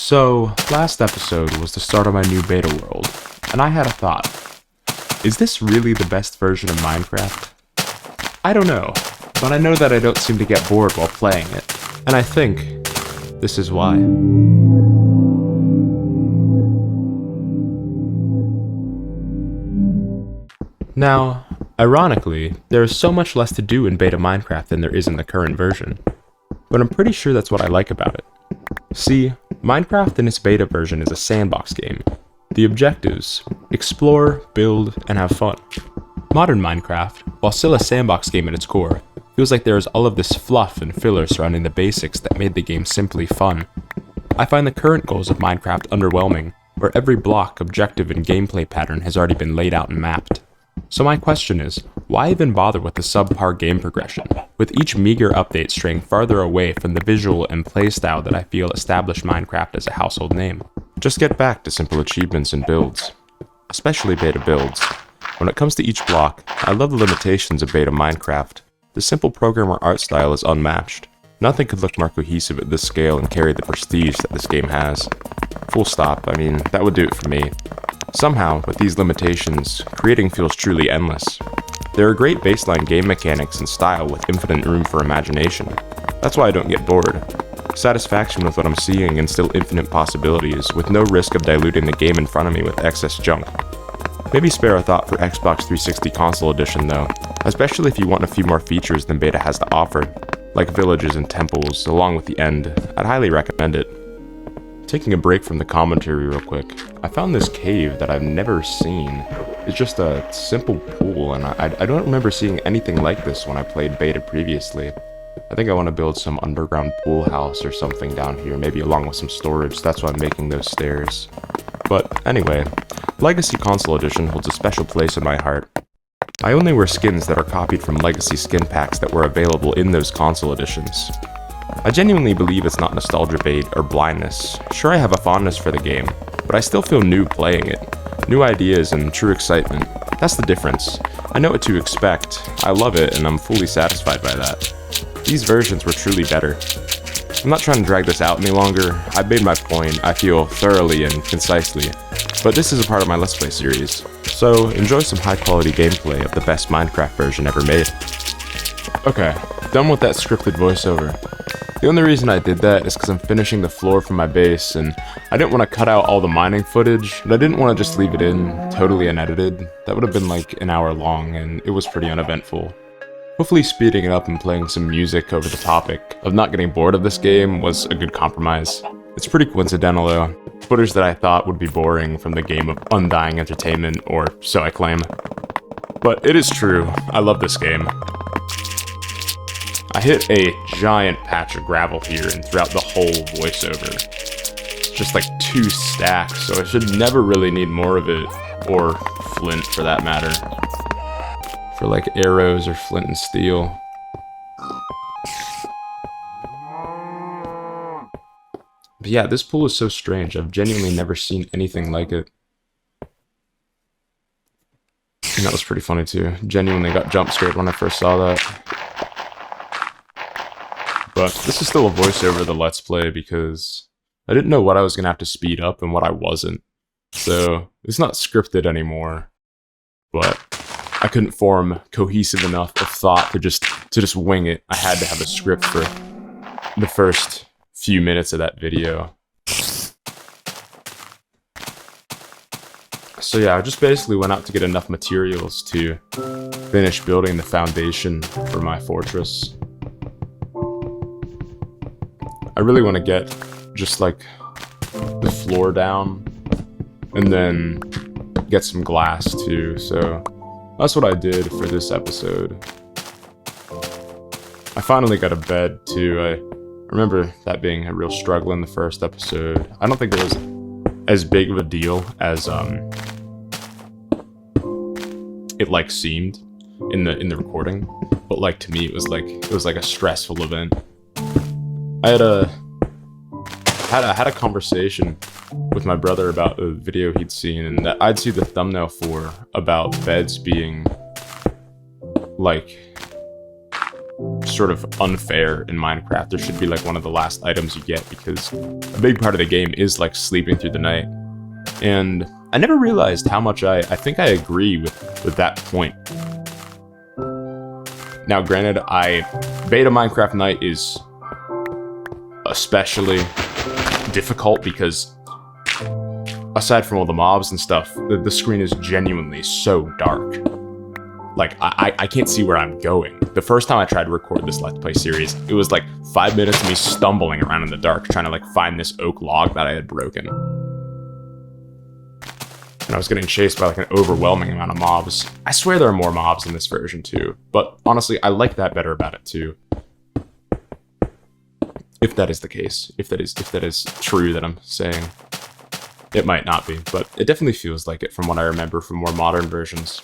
So, last episode was the start of my new beta world, and I had a thought. Is this really the best version of Minecraft? I don't know, but I know that I don't seem to get bored while playing it, and I think this is why. Now, ironically, there is so much less to do in beta Minecraft than there is in the current version, but I'm pretty sure that's what I like about it. See, Minecraft in its beta version is a sandbox game. The objectives: explore, build, and have fun. Modern Minecraft, while still a sandbox game at its core, feels like there is all of this fluff and filler surrounding the basics that made the game simply fun. I find the current goals of Minecraft underwhelming, where every block, objective, and gameplay pattern has already been laid out and mapped. So my question is, why even bother with the subpar game progression, with each meager update straying farther away from the visual and playstyle that I feel established Minecraft as a household name? Just get back to simple achievements and builds, especially beta builds. When it comes to each block, I love the limitations of beta Minecraft. The simple programmer art style is unmatched. Nothing could look more cohesive at this scale and carry the prestige that this game has. Full stop, I mean, that would do it for me. Somehow, with these limitations, creating feels truly endless. There are great baseline game mechanics and style with infinite room for imagination. That's why I don't get bored. Satisfaction with what I'm seeing and still infinite possibilities, with no risk of diluting the game in front of me with excess junk. Maybe spare a thought for Xbox 360 Console Edition though, especially if you want a few more features than beta has to offer, like villages and temples, along with the end. I'd highly recommend it. Taking a break from the commentary real quick, I found this cave that I've never seen. It's just a simple pool, and I don't remember seeing anything like this when I played beta previously. I think I want to build some underground pool house or something down here, maybe along with some storage. That's why I'm making those stairs. But anyway, Legacy Console Edition holds a special place in my heart. I only wear skins that are copied from Legacy skin packs that were available in those console editions. I genuinely believe it's not nostalgia bait or blindness. Sure, I have a fondness for the game, but I still feel new playing it. New ideas and true excitement. That's the difference. I know what to expect. I love it, and I'm fully satisfied by that. These versions were truly better. I'm not trying to drag this out any longer. I've made my point, I feel, thoroughly and concisely. But this is a part of my Let's Play series, so enjoy some high-quality gameplay of the best Minecraft version ever made. Okay, done with that scripted voiceover. The only reason I did that is because I'm finishing the floor for my base, and I didn't want to cut out all the mining footage, and I didn't want to just leave it in, totally unedited. That would have been like an hour long, and it was pretty uneventful. Hopefully speeding it up and playing some music over the topic of not getting bored of this game was a good compromise. It's pretty coincidental though. Footage that I thought would be boring from the game of undying entertainment, or so I claim. But it is true, I love this game. I hit a giant patch of gravel here and throughout the whole voiceover. It's just like 2 stacks, so I should never really need more of it, or flint for that matter. For like arrows or flint and steel. But yeah, this pool is so strange. I've genuinely never seen anything like it. And that was pretty funny too. Genuinely got jump scared when I first saw that. But this is still a voiceover of the Let's Play because I didn't know what I was going to have to speed up and what I wasn't. So it's not scripted anymore. But I couldn't form cohesive enough of thought to just wing it. I had to have a script for the first few minutes of that video. So yeah, I just basically went out to get enough materials to finish building the foundation for my fortress. I really want to get just like the floor down and then get some glass too, so that's what I did for this episode. I finally got a bed too. I remember that being a real struggle in the first episode. I don't think it was as big of a deal as it like seemed in the recording, but like to me it was like a stressful event. I had a conversation with my brother about a video he'd seen, and that I'd see the thumbnail for about beds being like sort of unfair in Minecraft. There should be like one of the last items you get, because a big part of the game is like sleeping through the night. And I never realized how much I think I agree with that point. Now, granted, beta Minecraft Night is especially difficult because aside from all the mobs and stuff, the screen is genuinely so dark. Like, I can't see where I'm going. The first time I tried to record this Let's Play series, it was like 5 minutes of me stumbling around in the dark trying to like find this oak log that I had broken. And I was getting chased by like an overwhelming amount of mobs. I swear there are more mobs in this version too, but honestly, I like that better about it too. If that is the case, if that is true that I'm saying. It might not be, but it definitely feels like it from what I remember from more modern versions.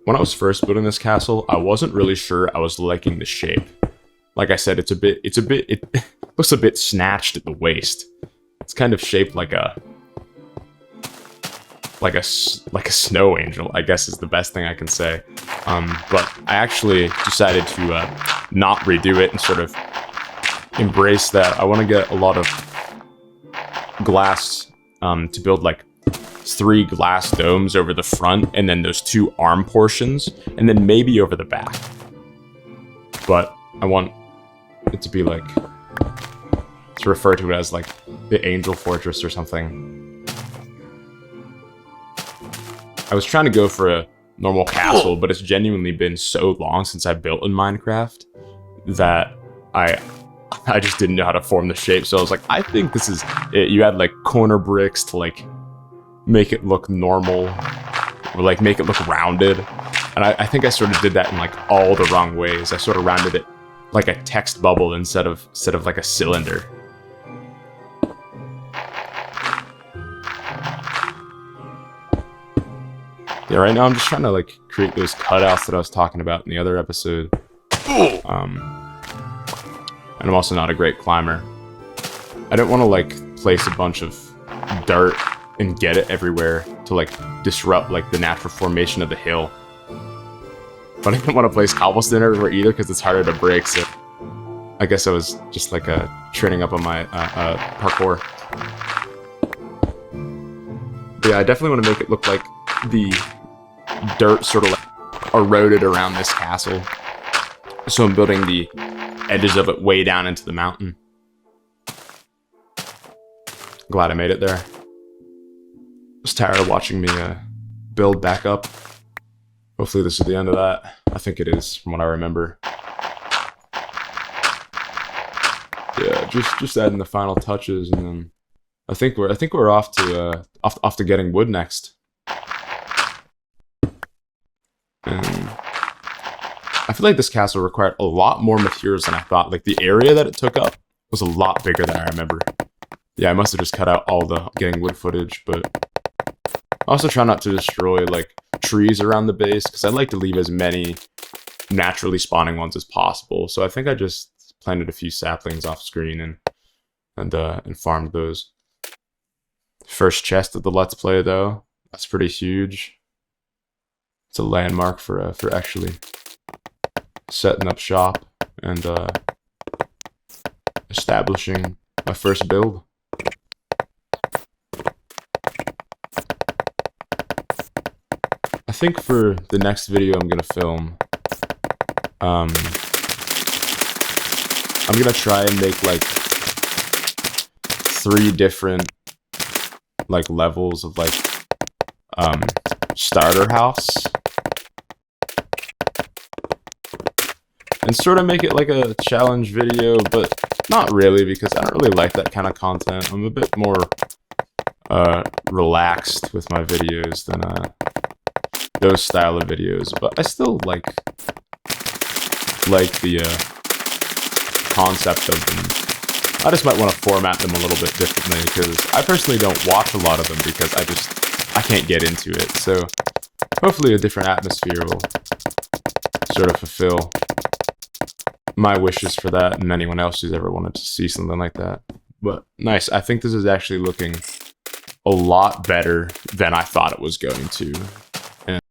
When I was first building this castle, I wasn't really sure I was liking the shape. Like I said, it looks a bit snatched at the waist. It's kind of shaped like a snow angel, I guess is the best thing I can say. But I actually decided to not redo it and sort of embrace that. I want to get a lot of glass to build like 3 glass domes over the front, and then those 2 arm portions, and then maybe over the back. But I want it to be like, to refer to it as like the Angel Fortress or something. I was trying to go for a normal castle, but it's genuinely been so long since I built in Minecraft that I just didn't know how to form the shape. So I was like, I think this is it. You add like corner bricks to like make it look normal, or like make it look rounded. And I think I sort of did that in like all the wrong ways. I sort of rounded it like a text bubble instead of like a cylinder. Yeah, right now I'm just trying to like create those cutouts that I was talking about in the other episode. And I'm also not a great climber. I don't want to like place a bunch of dirt and get it everywhere to like disrupt like the natural formation of the hill. But I didn't want to place cobblestone everywhere either because it's harder to break, so I guess I was just like training up on my parkour. But yeah, I definitely want to make it look like the dirt sort of like eroded around this castle. So I'm building the edges of it way down into the mountain. Glad I made it there. I was tired of watching me build back up. Hopefully this is the end of that. I think it is, from what I remember. Yeah, just adding the final touches, and then I think we're off to getting wood next. And I feel like this castle required a lot more materials than I thought. Like the area that it took up was a lot bigger than I remember. Yeah, I must have just cut out all the getting wood footage, but I also try not to destroy like trees around the base because I like to leave as many naturally spawning ones as possible. So I think I just planted a few saplings off screen and farmed those. First chest of the Let's Play though, that's pretty huge. It's a landmark for actually setting up shop and establishing my first build. I think for the next video I'm gonna film, I'm gonna try and make like 3 different like levels of like starter house, and sort of make it like a challenge video, but not really because I don't really like that kind of content. I'm a bit more relaxed with my videos than those style of videos, but I still like the concept of them. I just might want to format them a little bit differently because I personally don't watch a lot of them because I can't get into it. So hopefully a different atmosphere will sort of fulfill my wishes for that and anyone else who's ever wanted to see something like that. But nice. I think this is actually looking a lot better than I thought it was going to, and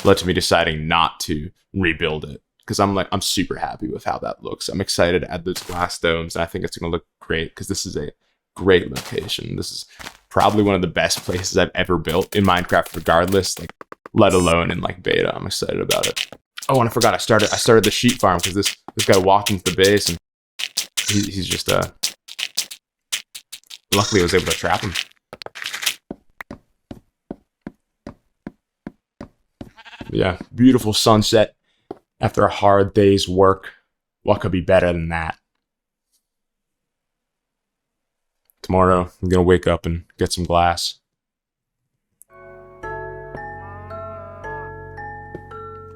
led to me deciding not to rebuild it, because I'm super happy with how that looks. I'm excited to add those glass domes, and I think it's going to look great because this is a great location. This is probably one of the best places I've ever built in Minecraft, regardless, like, let alone in like beta. I'm excited about it. Oh, and I forgot I started the sheep farm because this guy walked into the base and he's just luckily I was able to trap him. Yeah, beautiful sunset after a hard day's work. What could be better than that? Tomorrow, I'm gonna wake up and get some glass.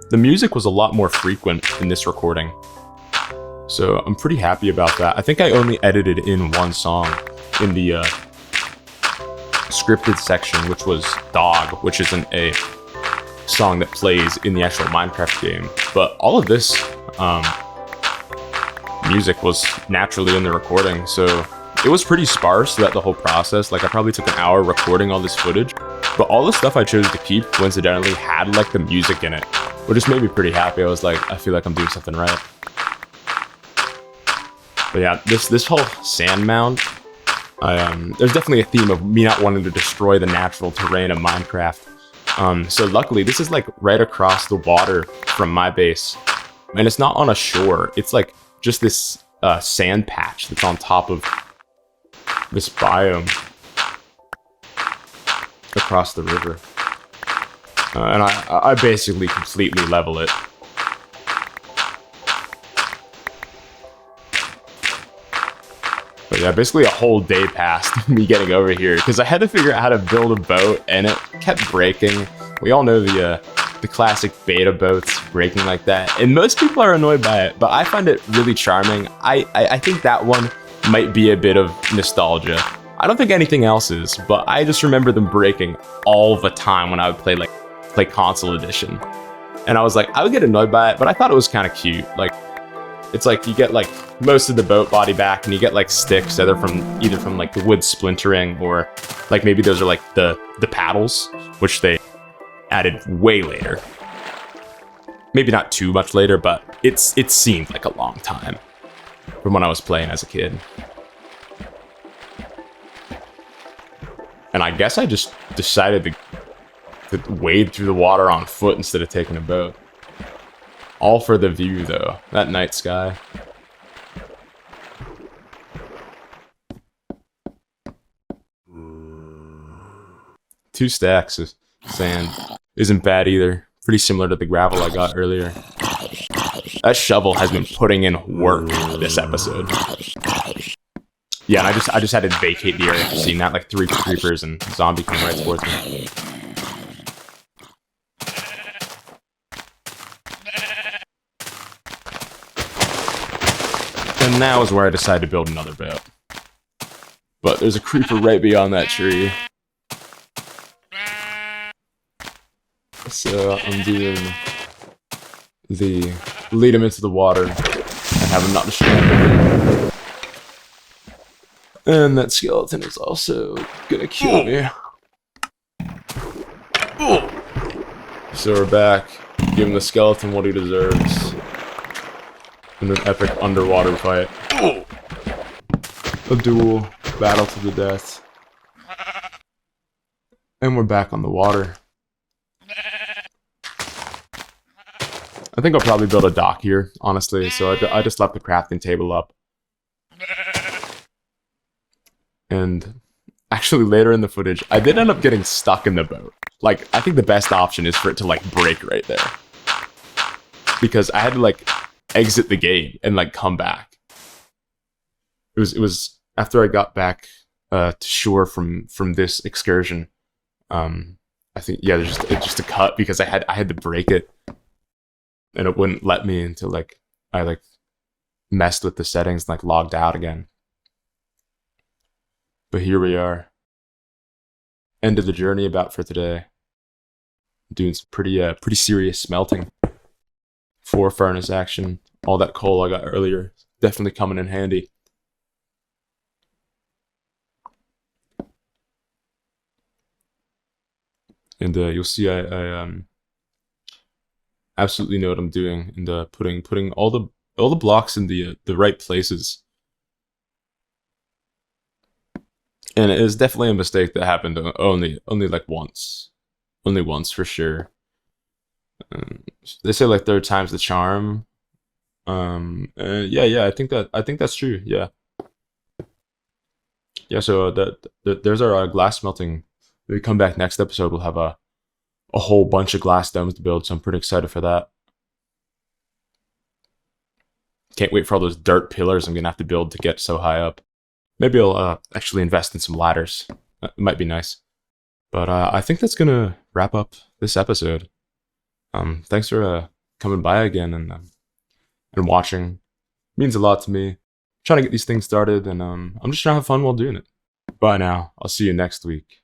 The music was a lot more frequent in this recording, so I'm pretty happy about that. I think I only edited in one song in the scripted section, which was Dog, which isn't a song that plays in the actual Minecraft game. But all of this music was naturally in the recording, so it was pretty sparse throughout the whole process. Like, I probably took an hour recording all this footage, but all the stuff I chose to keep coincidentally had like the music in it, which just made me pretty happy. I was like, I feel like I'm doing something right. But yeah, this whole sand mound, there's definitely a theme of me not wanting to destroy the natural terrain of Minecraft. So luckily, this is like right across the water from my base, and it's not on a shore. It's like just this sand patch that's on top of this biome across the river. And I basically completely level it. But yeah, basically a whole day passed me getting over here because I had to figure out how to build a boat, and it kept breaking. We all know the classic beta boats breaking like that, and most people are annoyed by it, but I find it really charming. I think that one might be a bit of nostalgia. I don't think anything else is, but I just remember them breaking all the time when I would play console edition. And I was like, I would get annoyed by it, but I thought it was kind of cute. Like, it's like you get like most of the boat body back, and you get like sticks either from like the wood splintering, or like maybe those are like the paddles, which they added way later. Maybe not too much later, but it seemed like a long time from when I was playing as a kid. And I guess I just decided to wade through the water on foot instead of taking a boat. All for the view, though. That night sky. Two stacks of sand isn't bad either. Pretty similar to the gravel I got earlier. That shovel has been putting in work this episode. Yeah, and I just had to vacate the area after seeing that, like 3 creepers and zombie coming right towards me. And now is where I decide to build another boat. But there's a creeper right beyond that tree. So I'm doing the lead him into the water and have him not distracted. And that skeleton is also gonna kill me. So we're back. Give him the skeleton what he deserves. In an epic underwater fight. A duel. Battle to the death. And we're back on the water. I think I'll probably build a dock here, honestly, so I just left the crafting table up. And actually later in the footage, I did end up getting stuck in the boat. Like, I think the best option is for it to, like, break right there. Because I had to, like, exit the game and, like, come back. It was after I got back to shore from this excursion. I think, yeah, it's just a cut because I had to break it. And it wouldn't let me until, like, I, like, messed with the settings and, like, logged out again. But here we are. End of the journey about for today. Doing some pretty serious smelting. 4 furnace action. All that coal I got earlier. Definitely coming in handy. And you'll see I absolutely know what I'm doing in the putting all the blocks in the right places. And it is definitely a mistake that happened only like only once for sure. Um, they say like third time's the charm. Yeah, I think that's true. Yeah, yeah. So there's our glass smelting. When we come back next episode, we'll have a whole bunch of glass domes to build. So I'm pretty excited for that. Can't wait for all those dirt pillars I'm gonna have to build to get so high up. Maybe I'll actually invest in some ladders. It might be nice. But I think that's gonna wrap up this episode. Thanks for coming by again and watching. It means a lot to me. I'm trying to get these things started, and I'm just trying to have fun while doing it. Bye now. I'll see you next week.